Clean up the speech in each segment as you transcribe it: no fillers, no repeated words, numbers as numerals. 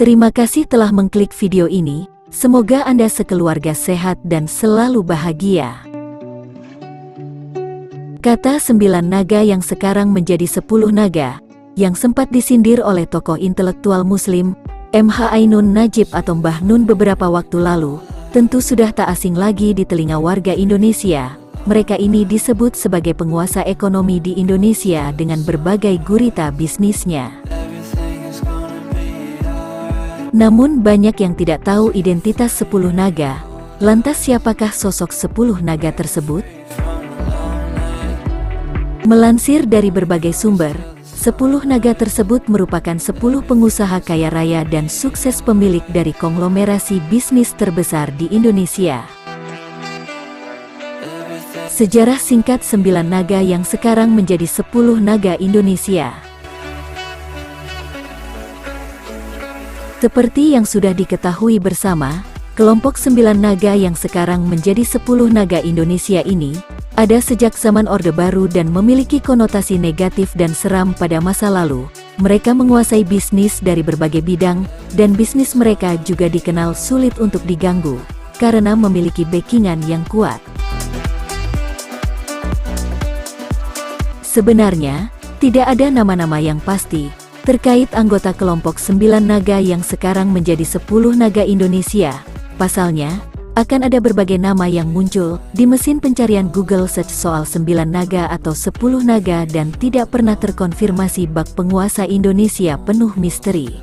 Terima kasih telah mengklik video ini. Semoga Anda sekeluarga sehat dan selalu bahagia. Kata 9 naga yang sekarang menjadi 10 naga, yang sempat disindir oleh tokoh intelektual muslim, MH Ainun Najib atau Mbah Nun beberapa waktu lalu, tentu sudah tak asing lagi di telinga warga Indonesia. Mereka ini disebut sebagai penguasa ekonomi di Indonesia dengan berbagai gurita bisnisnya. Namun banyak yang tidak tahu identitas 10 naga. Lantas siapakah sosok 10 naga tersebut? Melansir dari berbagai sumber, 10 naga tersebut merupakan 10 pengusaha kaya raya dan sukses pemilik dari konglomerasi bisnis terbesar di Indonesia. Sejarah singkat 9 naga yang sekarang menjadi 10 naga Indonesia. Seperti yang sudah diketahui bersama, kelompok 9 naga yang sekarang menjadi 10 naga Indonesia ini ada sejak zaman Orde Baru dan memiliki konotasi negatif dan seram pada masa lalu. Mereka menguasai bisnis dari berbagai bidang, dan bisnis mereka juga dikenal sulit untuk diganggu, karena memiliki backingan yang kuat. Sebenarnya, tidak ada nama-nama yang pasti terkait anggota kelompok 9 naga yang sekarang menjadi 10 naga Indonesia. Pasalnya, akan ada berbagai nama yang muncul di mesin pencarian Google Search soal 9 naga atau 10 naga dan tidak pernah terkonfirmasi. Bak penguasa Indonesia penuh misteri.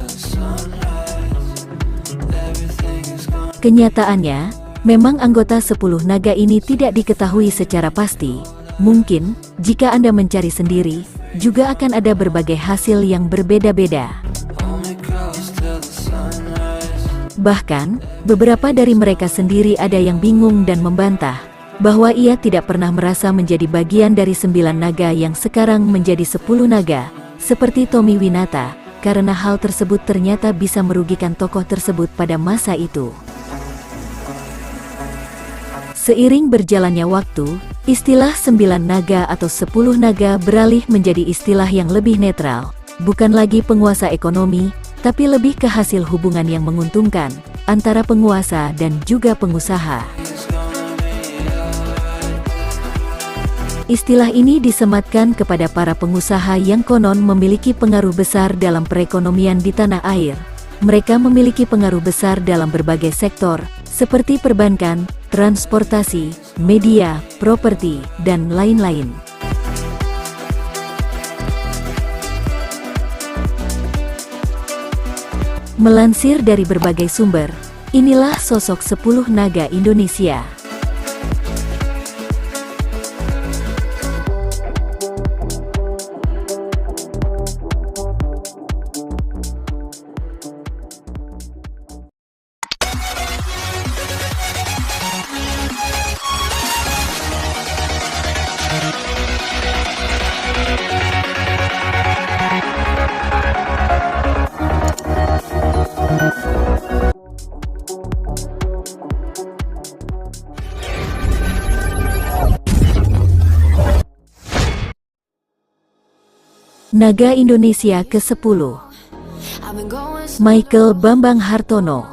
Kenyataannya, memang anggota 10 naga ini tidak diketahui secara pasti. Mungkin, jika Anda mencari sendiri, juga akan ada berbagai hasil yang berbeda-beda. Bahkan, beberapa dari mereka sendiri ada yang bingung dan membantah bahwa ia tidak pernah merasa menjadi bagian dari 9 naga yang sekarang menjadi 10 naga, seperti Tommy Winata, karena hal tersebut ternyata bisa merugikan tokoh tersebut pada masa itu. Seiring berjalannya waktu, istilah 9 naga atau 10 naga beralih menjadi istilah yang lebih netral, bukan lagi penguasa ekonomi, tapi lebih ke hasil hubungan yang menguntungkan antara penguasa dan juga pengusaha. Istilah ini disematkan kepada para pengusaha yang konon memiliki pengaruh besar dalam perekonomian di tanah air. Mereka memiliki pengaruh besar dalam berbagai sektor, seperti perbankan, transportasi, media, properti, dan lain-lain. Melansir dari berbagai sumber, inilah sosok 10 naga Indonesia. Naga Indonesia ke-10, Michael Bambang Hartono.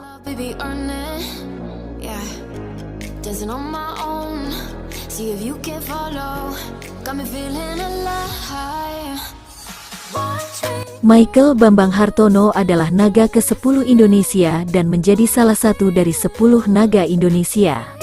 Michael Bambang Hartono adalah naga ke-10 Indonesia dan menjadi salah satu dari 10 naga Indonesia.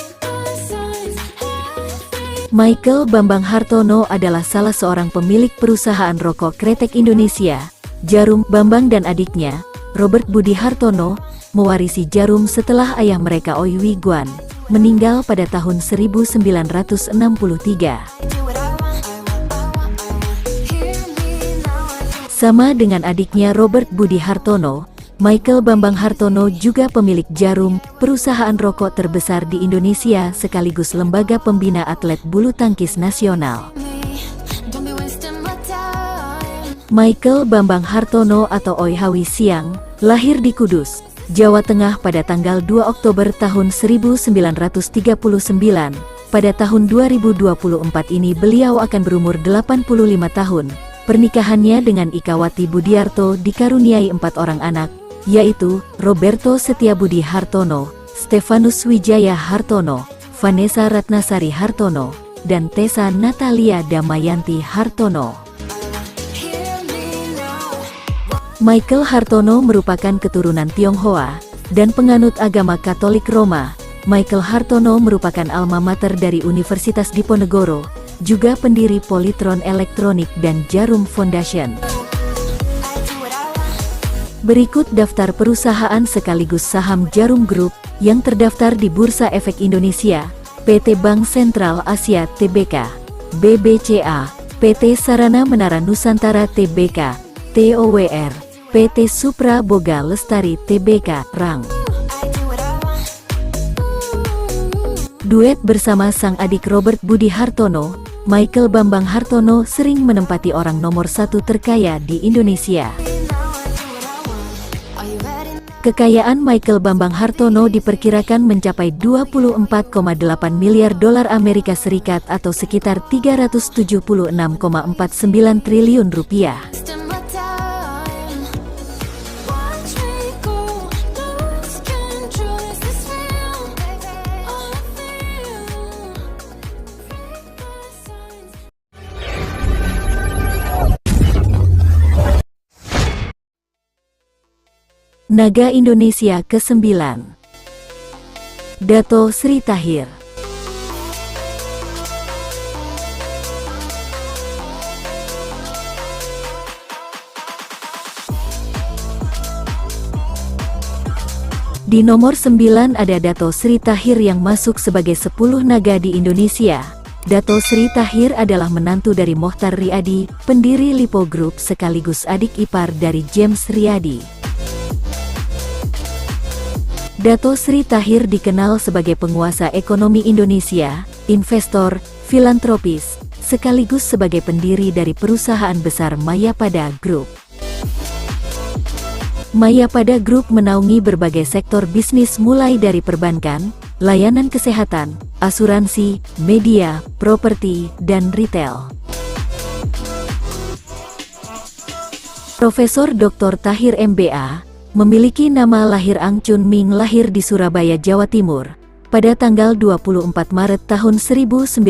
Michael Bambang Hartono adalah salah seorang pemilik perusahaan rokok kretek Indonesia, Jarum. Bambang dan adiknya, Robert Budi Hartono, mewarisi Jarum setelah ayah mereka Oi Wiguan meninggal pada tahun 1963. Sama dengan adiknya Robert Budi Hartono, Michael Bambang Hartono juga pemilik Jarum, perusahaan rokok terbesar di Indonesia sekaligus lembaga pembina atlet bulu tangkis nasional. Michael Bambang Hartono atau Oi Hawi Siang, lahir di Kudus, Jawa Tengah pada tanggal 2 Oktober tahun 1939. Pada tahun 2024 ini beliau akan berumur 85 tahun. Pernikahannya dengan Ikawati Budiarto dikaruniai 4 orang anak, yaitu Roberto Setiabudi Hartono, Stefanus Wijaya Hartono, Vanessa Ratnasari Hartono, dan Tessa Natalia Damayanti Hartono. Michael Hartono merupakan keturunan Tionghoa dan penganut agama Katolik Roma. Michael Hartono merupakan alma mater dari Universitas Diponegoro, juga pendiri Polytron Elektronik dan Jarum Foundation. Berikut daftar perusahaan sekaligus saham Jarum Group yang terdaftar di Bursa Efek Indonesia: PT Bank Sentral Asia Tbk, BBCA, PT Sarana Menara Nusantara Tbk, TOWR, PT Supra Boga Lestari Tbk, Rang. Duet bersama sang adik Robert Budi Hartono, Michael Bambang Hartono sering menempati orang nomor 1 terkaya di Indonesia. Kekayaan Michael Bambang Hartono diperkirakan mencapai 24,8 miliar dolar Amerika Serikat atau sekitar 376,49 triliun rupiah. Naga Indonesia ke-9, Dato Sri Tahir. Di nomor 9 ada Dato Sri Tahir yang masuk sebagai 10 naga di Indonesia. Dato Sri Tahir adalah menantu dari Mohtar Riyadi, pendiri Lipo Group sekaligus adik ipar dari James Riyadi. Dato Sri Tahir dikenal sebagai penguasa ekonomi Indonesia, investor, filantropis, sekaligus sebagai pendiri dari perusahaan besar Mayapada Group. Mayapada Group menaungi berbagai sektor bisnis mulai dari perbankan, layanan kesehatan, asuransi, media, properti, dan retail. Profesor Dr. Tahir MBA memiliki nama lahir Ang Chun Ming, lahir di Surabaya, Jawa Timur, pada tanggal 24 Maret tahun 1952,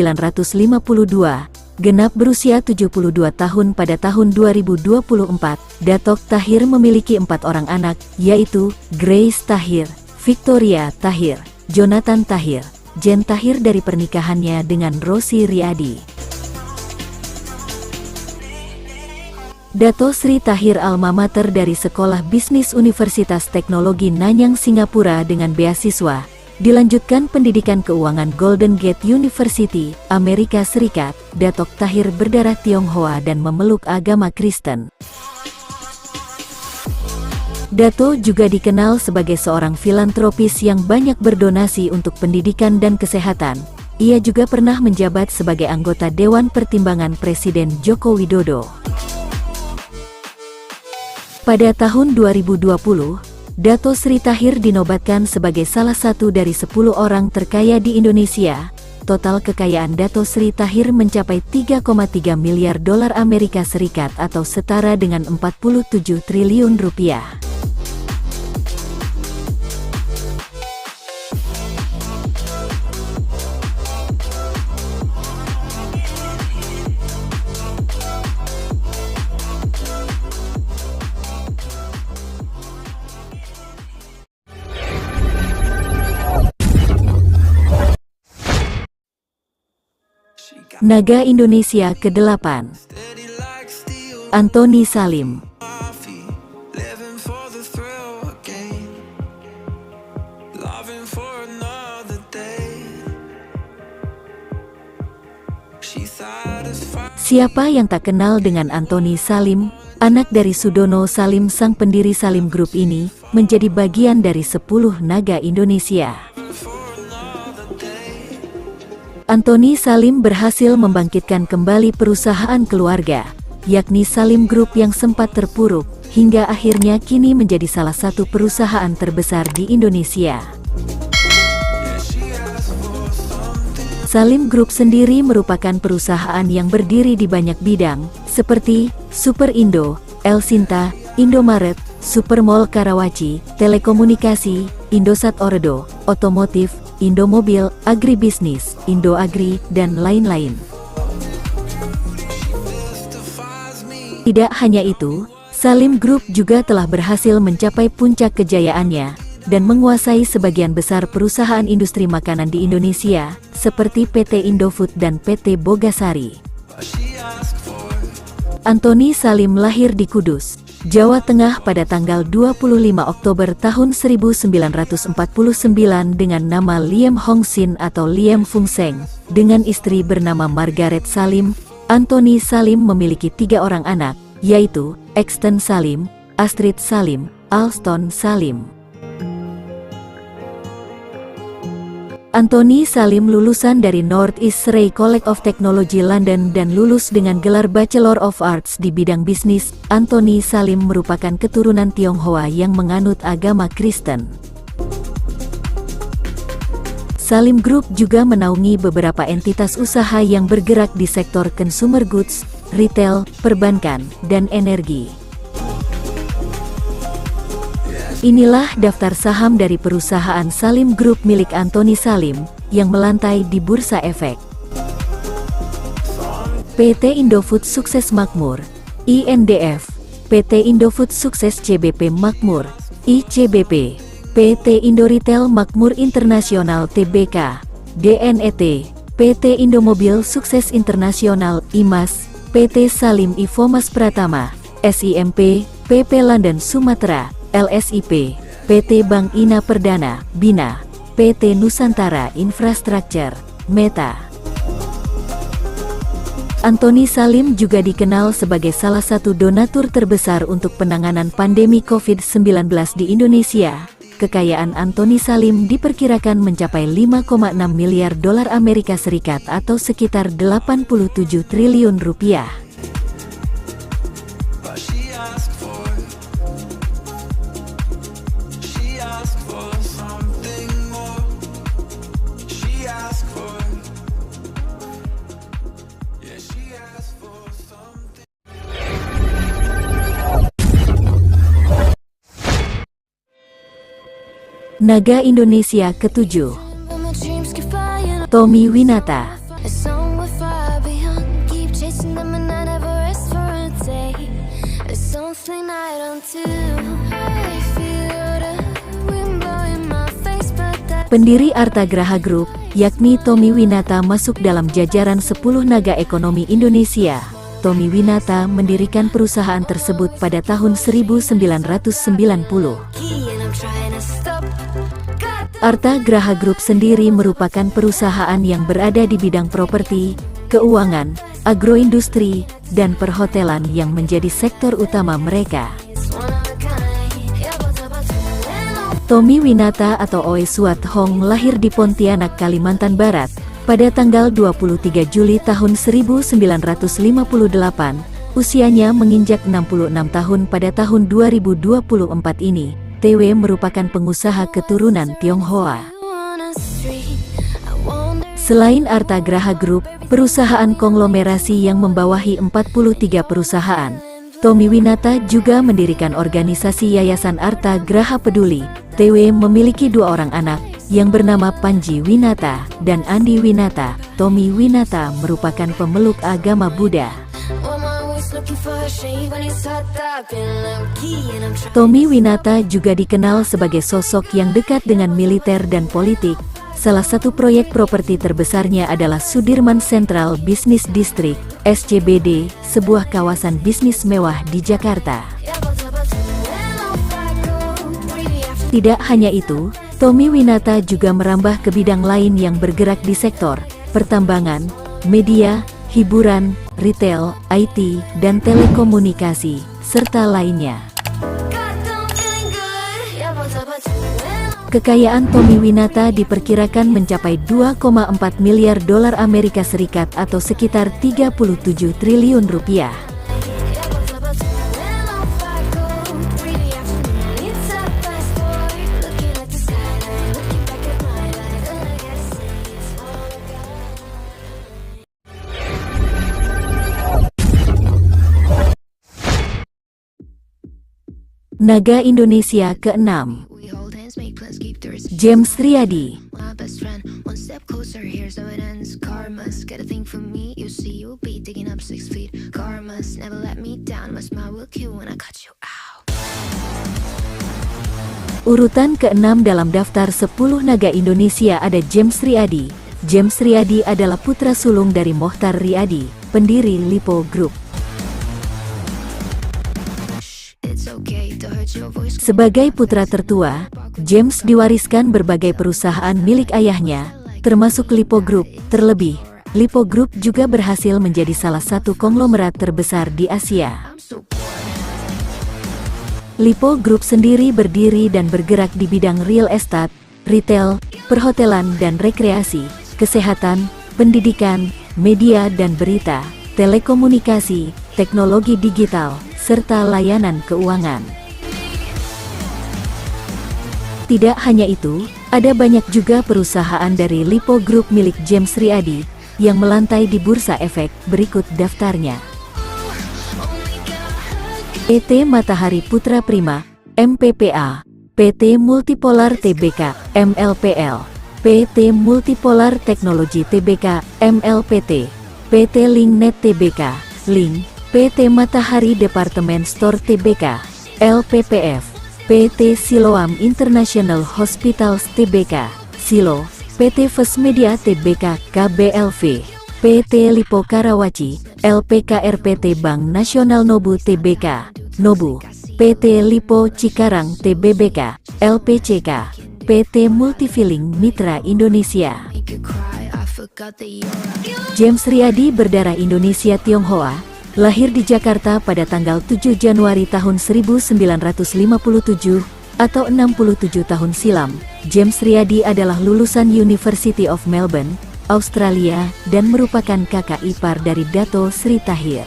genap berusia 72 tahun pada tahun 2024. Datok Tahir memiliki 4 orang anak, yaitu Grace Tahir, Victoria Tahir, Jonathan Tahir, Jen Tahir dari pernikahannya dengan Rosi Riyadi. Dato Sri Tahir alma mater dari Sekolah Bisnis Universitas Teknologi Nanyang, Singapura dengan beasiswa. Dilanjutkan pendidikan keuangan Golden Gate University, Amerika Serikat. Datok Tahir berdarah Tionghoa dan memeluk agama Kristen. Dato juga dikenal sebagai seorang filantropis yang banyak berdonasi untuk pendidikan dan kesehatan. Ia juga pernah menjabat sebagai anggota Dewan Pertimbangan Presiden Joko Widodo. Pada tahun 2020, Dato Sri Tahir dinobatkan sebagai salah satu dari 10 orang terkaya di Indonesia. Total kekayaan Dato Sri Tahir mencapai 3,3 miliar dolar Amerika Serikat atau setara dengan 47 triliun rupiah. Naga Indonesia ke-8, Antoni Salim. Siapa yang tak kenal dengan Antoni Salim, anak dari Sudono Salim sang pendiri Salim Group ini, menjadi bagian dari 10 naga Indonesia. Antoni Salim berhasil membangkitkan kembali perusahaan keluarga, yakni Salim Group yang sempat terpuruk, hingga akhirnya kini menjadi salah satu perusahaan terbesar di Indonesia. Salim Group sendiri merupakan perusahaan yang berdiri di banyak bidang, seperti Super Indo, El Sinta, Indomaret, Supermall Karawaci, telekomunikasi, Indosat Ordo, otomotif, Indomobil, agribisnis, Indoagri, dan lain-lain. Tidak hanya itu, Salim Group juga telah berhasil mencapai puncak kejayaannya dan menguasai sebagian besar perusahaan industri makanan di Indonesia, seperti PT Indofood dan PT Bogasari. Antoni Salim lahir di Kudus, Jawa Tengah pada tanggal 25 Oktober tahun 1949 dengan nama Liem Hong Sin atau Liem Fung Seng. Dengan istri bernama Margaret Salim, Antoni Salim memiliki 3 orang anak, yaitu Exton Salim, Astrid Salim, Alston Salim. Antoni Salim lulusan dari North East Surrey College of Technology London dan lulus dengan gelar Bachelor of Arts di bidang bisnis. Antoni Salim merupakan keturunan Tionghoa yang menganut agama Kristen. Salim Group juga menaungi beberapa entitas usaha yang bergerak di sektor consumer goods, retail, perbankan, dan energi. Inilah daftar saham dari perusahaan Salim Group milik Antoni Salim, yang melantai di Bursa Efek. PT Indofood Sukses Makmur, INDF, PT Indofood Sukses CBP Makmur, ICBP, PT Indo Retail Makmur Internasional Tbk, DNET, PT Indomobil Sukses Internasional IMAS, PT Salim Infomas Pratama, SIMP, PP London Sumatera, LSIP, PT Bank Ina Perdana, Bina, PT Nusantara Infrastructure, Meta. Antoni Salim juga dikenal sebagai salah satu donatur terbesar untuk penanganan pandemi COVID-19 di Indonesia. Kekayaan Antoni Salim diperkirakan mencapai 5,6 miliar dolar Amerika Serikat atau sekitar 87 triliun rupiah. Naga Indonesia ke-7, Tommy Winata. Pendiri Arta Graha Group, yakni Tommy Winata masuk dalam jajaran 10 naga ekonomi Indonesia. Tommy Winata mendirikan perusahaan tersebut pada tahun 1990. Arta Graha Group sendiri merupakan perusahaan yang berada di bidang properti, keuangan, agroindustri, dan perhotelan yang menjadi sektor utama mereka. Tommy Winata atau Oe Suat Hong lahir di Pontianak, Kalimantan Barat, pada tanggal 23 Juli tahun 1958. Usianya menginjak 66 tahun pada tahun 2024 ini. TW merupakan pengusaha keturunan Tionghoa. Selain Arta Graha Group, perusahaan konglomerasi yang membawahi 43 perusahaan, Tommy Winata juga mendirikan organisasi Yayasan Arta Graha Peduli. TW memiliki 2 orang anak, yang bernama Panji Winata dan Andi Winata. Tommy Winata merupakan pemeluk agama Buddha. Tommy Winata juga dikenal sebagai sosok yang dekat dengan militer dan politik. Salah satu proyek properti terbesarnya adalah Sudirman Central Business District, SCBD, sebuah kawasan bisnis mewah di Jakarta. Tidak hanya itu, Tommy Winata juga merambah ke bidang lain yang bergerak di sektor pertambangan, media, hiburan, retail, IT, dan telekomunikasi, serta lainnya. Kekayaan Tommy Winata diperkirakan mencapai 2,4 miliar dolar Amerika Serikat atau sekitar 37 triliun rupiah. Naga Indonesia ke-6, James Riyadi. Urutan ke-6 dalam daftar 10 naga Indonesia ada James Riyadi. James Riyadi adalah putra sulung dari Mohtar Riyadi, pendiri Lipo Group. Sebagai putra tertua, James diwariskan berbagai perusahaan milik ayahnya, termasuk Lipo Group. Terlebih, Lipo Group juga berhasil menjadi salah satu konglomerat terbesar di Asia. Lipo Group sendiri berdiri dan bergerak di bidang real estate, retail, perhotelan dan rekreasi, kesehatan, pendidikan, media dan berita, telekomunikasi, teknologi digital, serta layanan keuangan. Tidak hanya itu, ada banyak juga perusahaan dari Lipo Group milik James Riyadi yang melantai di bursa efek. Berikut daftarnya. PT Matahari Putra Prima, MPPA, PT Multipolar Tbk, MLPL, PT Multipolar Teknologi Tbk, MLPT, PT Linknet Tbk, Link, PT Matahari Departemen Store Tbk, LPPF, PT Siloam International Hospitals Tbk, Silo, PT First Media Tbk, KBLV, PT Lipo Karawaci, LPKRPT Bank Nasional Nobu Tbk, Nobu, PT Lipo Cikarang TBBK, LPCK, PT Multifilling Mitra Indonesia. James Riyadi berdarah Indonesia Tionghoa, lahir di Jakarta pada tanggal 7 Januari tahun 1957 atau 67 tahun silam. James Riyadi adalah lulusan University of Melbourne, Australia, dan merupakan kakak ipar dari Dato Sri Tahir.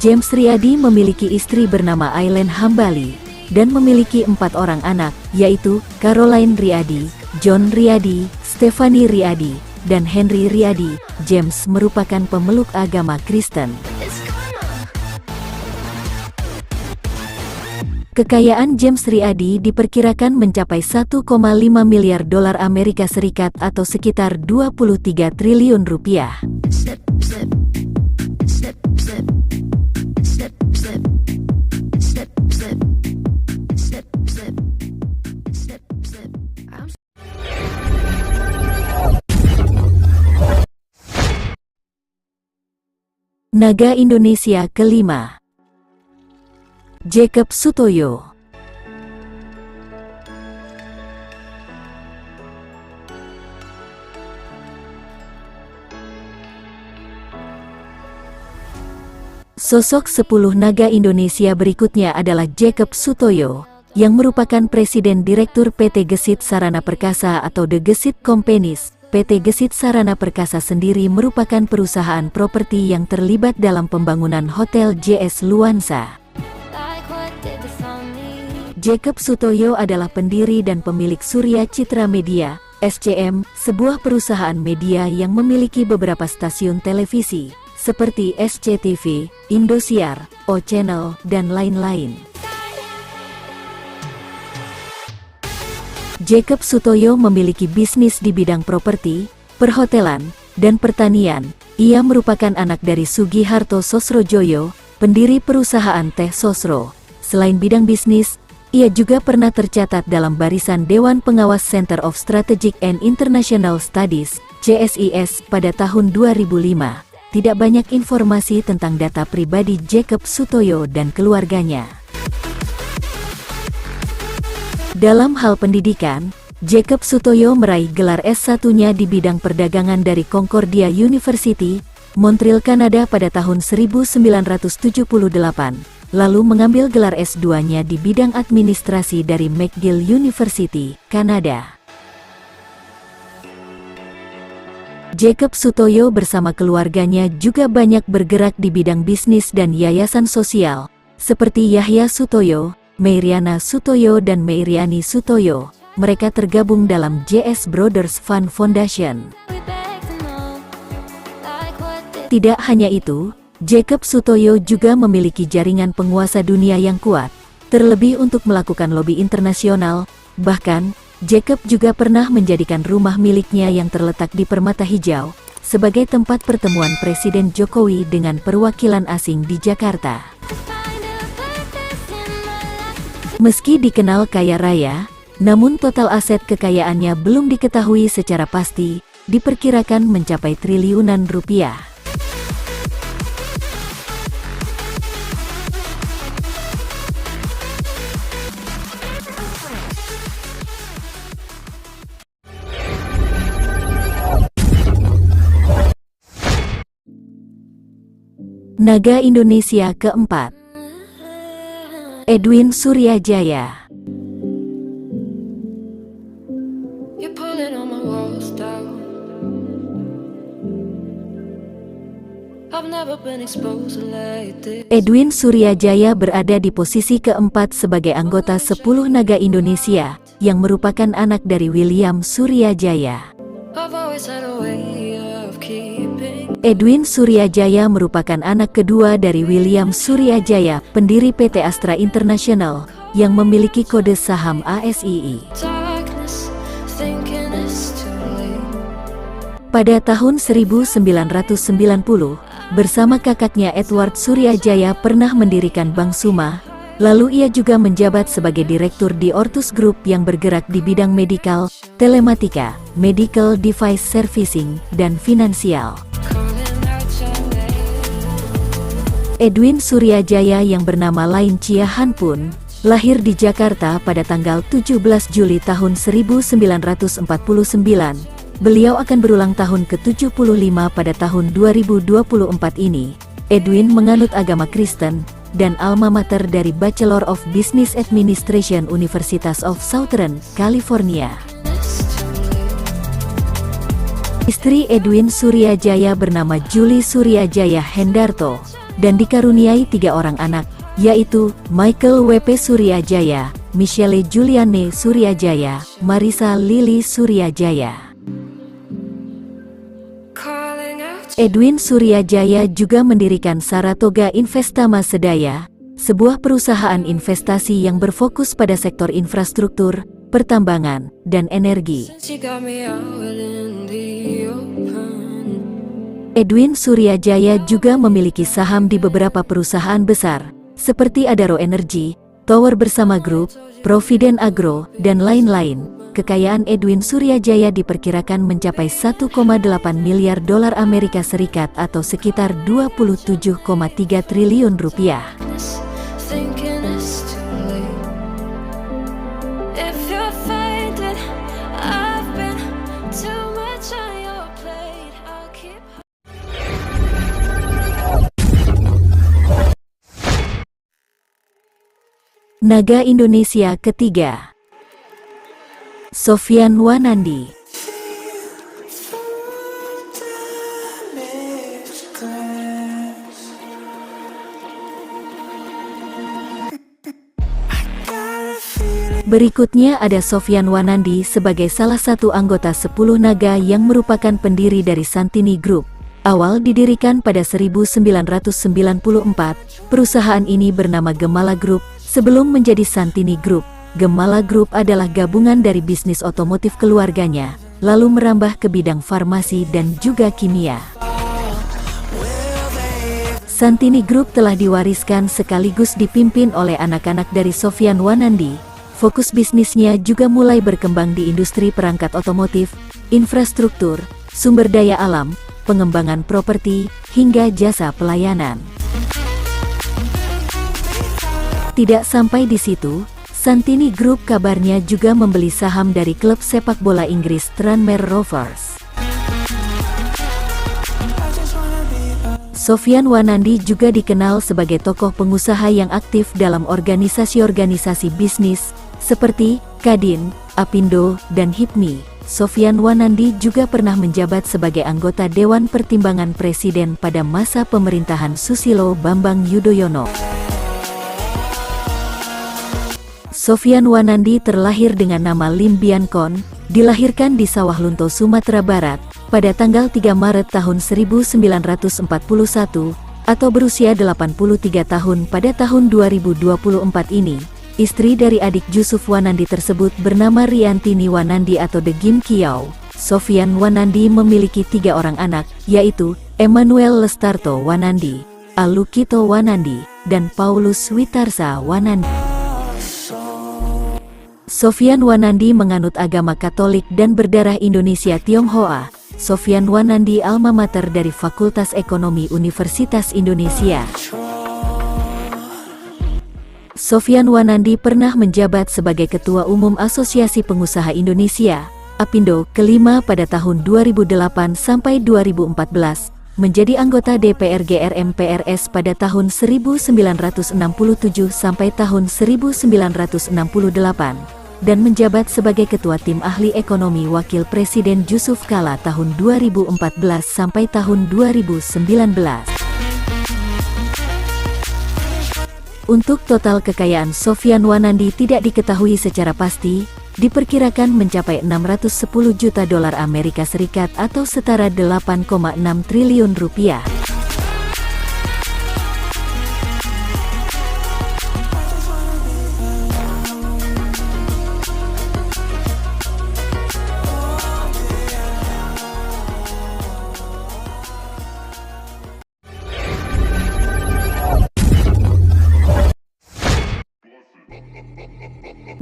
James Riyadi memiliki istri bernama Aileen Hambali, dan memiliki 4 orang anak, yaitu Caroline Riyadi, John Riyadi, Stephanie Riyadi, dan Henry Riyadi. James merupakan pemeluk agama Kristen. Kekayaan James Riyadi diperkirakan mencapai 1,5 miliar dolar Amerika Serikat atau sekitar 23 triliun rupiah. Naga Indonesia ke-5, Jacob Sutoyo. Sosok 10 naga Indonesia berikutnya adalah Jacob Sutoyo, yang merupakan Presiden Direktur PT Gesit Sarana Perkasa atau The Gesit Companies. PT Gesit Sarana Perkasa sendiri merupakan perusahaan properti yang terlibat dalam pembangunan Hotel JS Luansa. Jacob Sutoyo adalah pendiri dan pemilik Surya Citra Media, SCM, sebuah perusahaan media yang memiliki beberapa stasiun televisi, seperti SCTV, Indosiar, O Channel, dan lain-lain. Jacob Sutoyo memiliki bisnis di bidang properti, perhotelan, dan pertanian. Ia merupakan anak dari Sugiharto Sosrojoyo, pendiri perusahaan Teh Sosro. Selain bidang bisnis, ia juga pernah tercatat dalam barisan Dewan Pengawas Center of Strategic and International Studies, CSIS, pada tahun 2005. Tidak banyak informasi tentang data pribadi Jacob Sutoyo dan keluarganya. Dalam hal pendidikan, Jacob Sutoyo meraih gelar S1-nya di bidang perdagangan dari Concordia University, Montreal, Kanada pada tahun 1978, lalu mengambil gelar S2-nya di bidang administrasi dari McGill University, Kanada. Jacob Sutoyo bersama keluarganya juga banyak bergerak di bidang bisnis dan yayasan sosial, seperti Yahya Sutoyo, Meiriana Sutoyo dan Meiriani Sutoyo. Mereka tergabung dalam JS Brothers Fund Foundation. Tidak hanya itu, Jacob Sutoyo juga memiliki jaringan penguasa dunia yang kuat, terlebih untuk melakukan lobi internasional. Bahkan, Jacob juga pernah menjadikan rumah miliknya yang terletak di Permata Hijau sebagai tempat pertemuan Presiden Jokowi dengan perwakilan asing di Jakarta. Meski dikenal kaya raya, namun total aset kekayaannya belum diketahui secara pasti, diperkirakan mencapai triliunan rupiah. Naga Indonesia keempat, Edwin Suryajaya. Edwin Suryajaya berada di posisi keempat sebagai anggota 10 Naga Indonesia, yang merupakan anak dari William Suryajaya. Edwin Suryajaya merupakan anak kedua dari William Suryajaya, pendiri PT Astra International, yang memiliki kode saham ASII. Pada tahun 1990, bersama kakaknya Edward Suryajaya pernah mendirikan Bank Suma, lalu ia juga menjabat sebagai direktur di Ortus Group yang bergerak di bidang medikal, telematika, medical device servicing, dan finansial. Edwin Suryajaya yang bernama lain Chia Han pun lahir di Jakarta pada tanggal 17 Juli tahun 1949. Beliau akan berulang tahun ke-75 pada tahun 2024 ini. Edwin menganut agama Kristen dan alma mater dari Bachelor of Business Administration Universitas of Southern California. Istri Edwin Suryajaya bernama Julie Suryajaya Hendarto dan dikaruniai 3 orang anak, yaitu Michael W.P. Suryajaya, Michelle Juliane Suryajaya, Marisa Lili Suryajaya. Edwin Suryajaya juga mendirikan Saratoga Investama Sedaya, sebuah perusahaan investasi yang berfokus pada sektor infrastruktur, pertambangan, dan energi. Edwin Suryajaya juga memiliki saham di beberapa perusahaan besar, seperti Adaro Energy, Tower Bersama Group, Provident Agro, dan lain-lain. Kekayaan Edwin Suryajaya diperkirakan mencapai 1,8 miliar dolar Amerika Serikat atau sekitar 27,3 triliun rupiah. Naga Indonesia ketiga, Sofyan Wanandi. Berikutnya ada Sofyan Wanandi sebagai salah satu anggota 10 naga yang merupakan pendiri dari Santini Group. Awal didirikan pada 1994, perusahaan ini bernama Gemala Group. Sebelum menjadi Santini Group, Gemala Group adalah gabungan dari bisnis otomotif keluarganya, lalu merambah ke bidang farmasi dan juga kimia. Santini Group telah diwariskan sekaligus dipimpin oleh anak-anak dari Sofyan Wanandi. Fokus bisnisnya juga mulai berkembang di industri perangkat otomotif, infrastruktur, sumber daya alam, pengembangan properti, hingga jasa pelayanan. Tidak sampai di situ, Santini Group kabarnya juga membeli saham dari klub sepak bola Inggris Tranmere Rovers. Sofyan Wanandi juga dikenal sebagai tokoh pengusaha yang aktif dalam organisasi-organisasi bisnis, seperti Kadin, Apindo, dan HIPMI. Sofyan Wanandi juga pernah menjabat sebagai anggota Dewan Pertimbangan Presiden pada masa pemerintahan Susilo Bambang Yudhoyono. Sofyan Wanandi terlahir dengan nama Lim Biankon, dilahirkan di Sawah Lunto, Sumatera Barat, pada tanggal 3 Maret tahun 1941. atau berusia 83 tahun pada tahun 2024 ini. Istri dari adik Jusuf Wanandi tersebut bernama Riantini Wanandi atau The Gim Kiau. Sofyan Wanandi memiliki 3 orang anak, yaitu Emmanuel Lestarto Wanandi, Alukito Wanandi, dan Paulus Witarsa Wanandi. Sofyan Wanandi menganut agama Katolik dan berdarah Indonesia Tionghoa. Sofyan Wanandi alma mater dari Fakultas Ekonomi Universitas Indonesia. Sofyan Wanandi pernah menjabat sebagai Ketua Umum Asosiasi Pengusaha Indonesia, APindo, kelima pada tahun 2008 sampai 2014, menjadi anggota DPRG RMPRS pada tahun 1967 sampai tahun 1968, dan menjabat sebagai Ketua Tim Ahli Ekonomi Wakil Presiden Jusuf Kalla tahun 2014 sampai tahun 2019. Untuk total kekayaan Sofyan Wanandi tidak diketahui secara pasti, diperkirakan mencapai 610 juta dolar Amerika Serikat atau setara 8,6 triliun rupiah.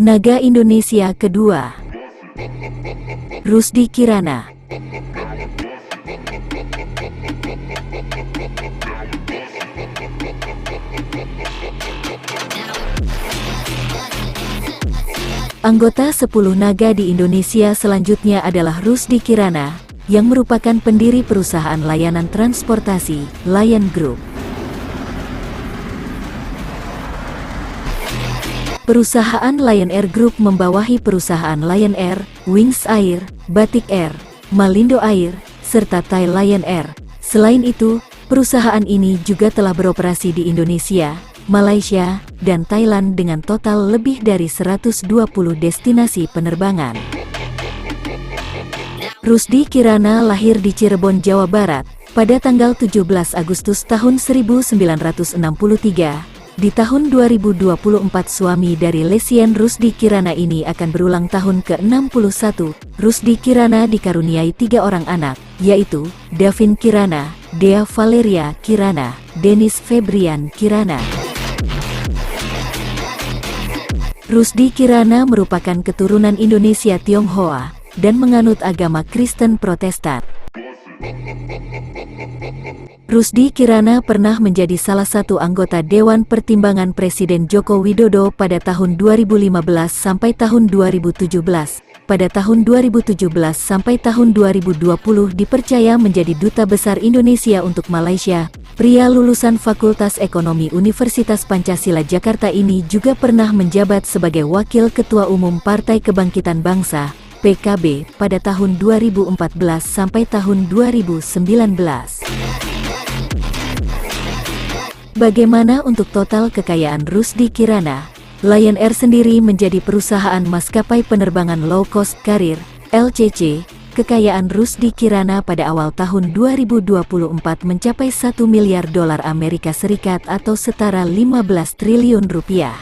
Naga Indonesia kedua, Rusdi Kirana. Anggota 10 naga di Indonesia selanjutnya adalah Rusdi Kirana, yang merupakan pendiri perusahaan layanan transportasi, Lion Group. Perusahaan Lion Air Group membawahi perusahaan Lion Air, Wings Air, Batik Air, Malindo Air, serta Thai Lion Air. Selain itu, perusahaan ini juga telah beroperasi di Indonesia, Malaysia, dan Thailand dengan total lebih dari 120 destinasi penerbangan. Rusdi Kirana lahir di Cirebon, Jawa Barat, pada tanggal 17 Agustus tahun 1963. Di tahun 2024 suami dari Lesien Rusdi Kirana ini akan berulang tahun ke-61. Rusdi Kirana dikaruniai 3 orang anak, yaitu Davin Kirana, Dea Valeria Kirana, Dennis Febrian Kirana. Rusdi Kirana merupakan keturunan Indonesia Tionghoa dan menganut agama Kristen Protestan. Rusdi Kirana pernah menjadi salah satu anggota Dewan Pertimbangan Presiden Joko Widodo pada tahun 2015 sampai tahun 2017. Pada tahun 2017 sampai tahun 2020 dipercaya menjadi Duta Besar Indonesia untuk Malaysia. Pria lulusan Fakultas Ekonomi Universitas Pancasila Jakarta ini juga pernah menjabat sebagai Wakil Ketua Umum Partai Kebangkitan Bangsa, PKB, pada tahun 2014 sampai tahun 2019. Bagaimana untuk total kekayaan Rusdi Kirana? Lion Air sendiri menjadi perusahaan maskapai penerbangan low cost carrier, LCC. Kekayaan Rusdi Kirana pada awal tahun 2024 mencapai 1 miliar dolar Amerika Serikat atau setara 15 triliun rupiah.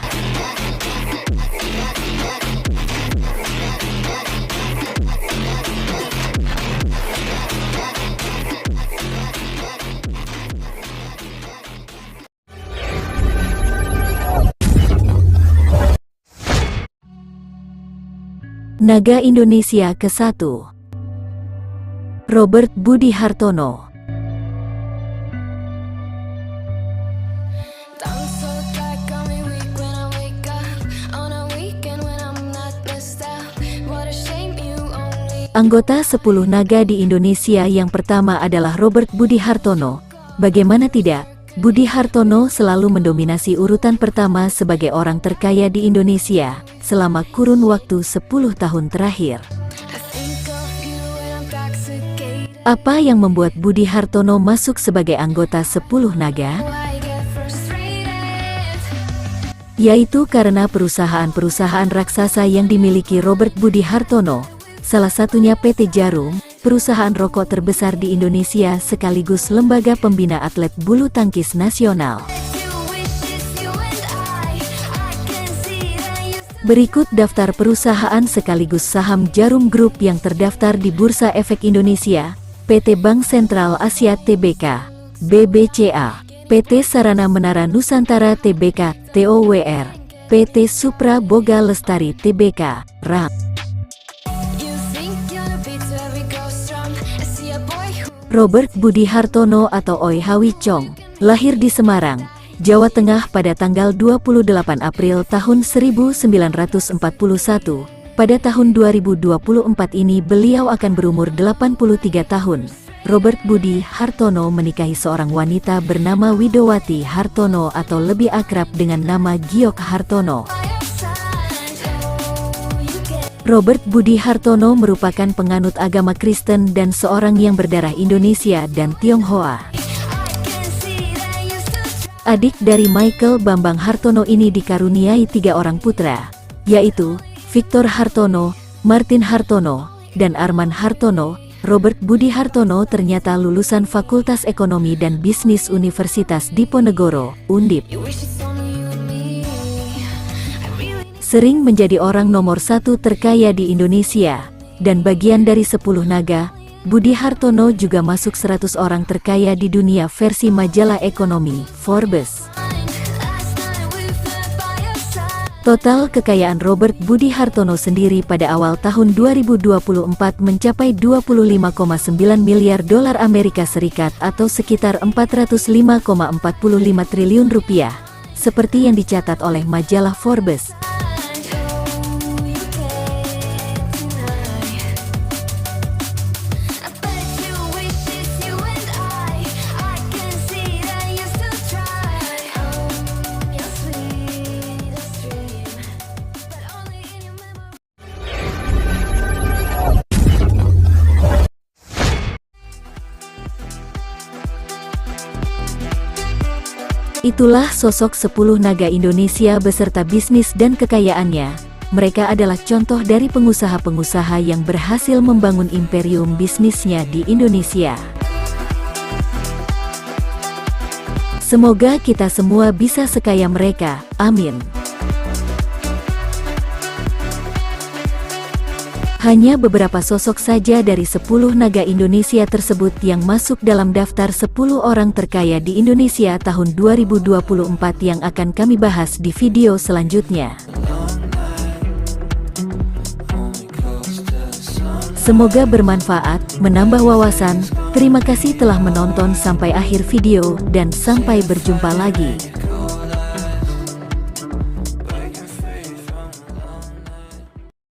Naga Indonesia ke-1, Robert Budi Hartono. Anggota 10 naga di Indonesia yang pertama adalah Robert Budi Hartono. Bagaimana tidak, Budi Hartono selalu mendominasi urutan pertama sebagai orang terkaya di Indonesia selama kurun waktu 10 tahun terakhir. Apa yang membuat Budi Hartono masuk sebagai anggota 10 naga? Yaitu karena perusahaan-perusahaan raksasa yang dimiliki Robert Budi Hartono, salah satunya PT Jarum, perusahaan rokok terbesar di Indonesia sekaligus lembaga pembina atlet bulu tangkis nasional. Berikut daftar perusahaan sekaligus saham Jarum Group yang terdaftar di Bursa Efek Indonesia: PT Bank Sentral Asia Tbk, BBCA, PT Sarana Menara Nusantara Tbk, TOWR, PT Supra Boga Lestari Tbk, RAM. Robert Budi Hartono atau Oi Hawi Chong, lahir di Semarang, Jawa Tengah pada tanggal 28 April tahun 1941. Pada tahun 2024 ini beliau akan berumur 83 tahun. Robert Budi Hartono menikahi seorang wanita bernama Widowati Hartono atau lebih akrab dengan nama Giok Hartono. Robert Budi Hartono merupakan penganut agama Kristen dan seorang yang berdarah Indonesia dan Tionghoa. Adik dari Michael Bambang Hartono ini dikaruniai 3 orang putra, yaitu Victor Hartono, Martin Hartono, dan Arman Hartono. Robert Budi Hartono ternyata lulusan Fakultas Ekonomi dan Bisnis Universitas Diponegoro, Undip. Sering menjadi orang nomor 1 terkaya di Indonesia, dan bagian dari 10 naga, Budi Hartono juga masuk 100 orang terkaya di dunia versi majalah ekonomi, Forbes. Total kekayaan Robert Budi Hartono sendiri pada awal tahun 2024 mencapai 25,9 miliar dolar Amerika Serikat atau sekitar 405,45 triliun rupiah, seperti yang dicatat oleh majalah Forbes. Itulah sosok 10 naga Indonesia beserta bisnis dan kekayaannya. Mereka adalah contoh dari pengusaha-pengusaha yang berhasil membangun imperium bisnisnya di Indonesia. Semoga kita semua bisa sekaya mereka, amin. Hanya beberapa sosok saja dari 10 naga Indonesia tersebut yang masuk dalam daftar 10 orang terkaya di Indonesia tahun 2024 yang akan kami bahas di video selanjutnya. Semoga bermanfaat, menambah wawasan. Terima kasih telah menonton sampai akhir video dan sampai berjumpa lagi.